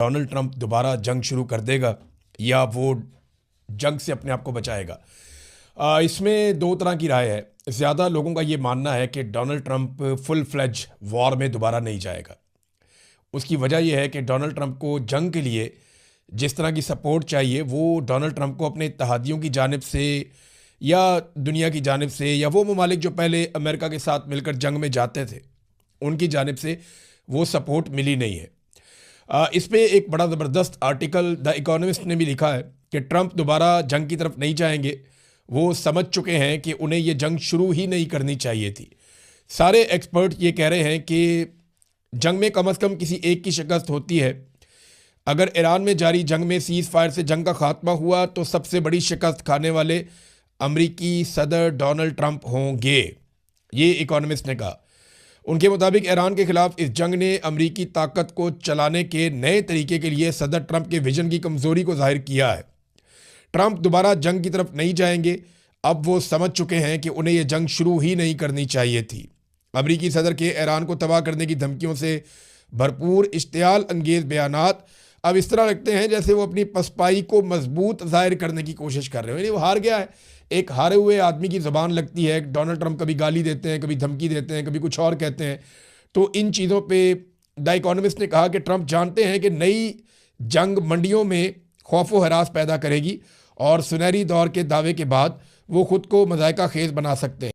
Donald Trump दोबारा जंग शुरू कर देगा या वो जंग से अपने आप को बचाएगा। इसमें दो तरह की राय है। ज़्यादा लोगों का ये मानना है कि Donald Trump full fledge war में दोबारा नहीं जाएगा। उसकी वजह यह है कि डोनाल्ड ट्रंप को जंग के लिए जिस तरह की सपोर्ट चाहिए वो डोनाल्ड ट्रंप को अपने इत्तेहादियों की जानिब से या दुनिया की जानिब से या वो ममालिक जो पहले अमेरिका के साथ मिलकर जंग में जाते थे उनकी जानिब से वो सपोर्ट मिली नहीं है। इस पे एक बड़ा ज़बरदस्त आर्टिकल द इकोनॉमिस्ट ने भी लिखा है कि ट्रंप दोबारा जंग की तरफ नहीं जाएंगे। वो समझ चुके हैं कि उन्हें ये जंग शुरू ही नहीं करनी चाहिए थी। सारे एक्सपर्ट ये कह रहे हैं कि जंग में कम से कम किसी एक की शिकस्त होती है। अगर ईरान में जारी जंग में सीज़ फायर से जंग का खात्मा हुआ तो सबसे बड़ी शिकस्त खाने वाले अमरीकी सदर डोनाल्ड ट्रंप होंगे, ये इकोनॉमिस्ट ने कहा। उनके मुताबिक ईरान के खिलाफ इस जंग ने अमरीकी ताकत को चलाने के नए तरीके के लिए सदर ट्रंप के विजन की कमज़ोरी को जाहिर किया है। ट्रंप दोबारा जंग की तरफ नहीं जाएंगे। अब वो समझ चुके हैं कि उन्हें यह जंग शुरू ही नहीं करनी चाहिए थी। अमरीकी सदर के ईरान को तबाह करने की धमकियों से भरपूर इश्तियाल अंगेज बयानात अब इस तरह लगते हैं जैसे वो अपनी पसपाई को मजबूत जाहिर करने की कोशिश कर रहे हो। यानी वो हार गया है। एक हारे हुए आदमी की ज़बान लगती है। डोनाल्ड ट्रंप कभी गाली देते हैं, कभी धमकी देते हैं, कभी कुछ और कहते हैं। तो इन चीज़ों पे द इकोनॉमिस्ट ने कहा कि ट्रंप जानते हैं कि नई जंग मंडियों में खौफ व हरास पैदा करेगी और सुनहरी दौर के दावे के बाद वो खुद को मज़ायका खेज बना सकते हैं।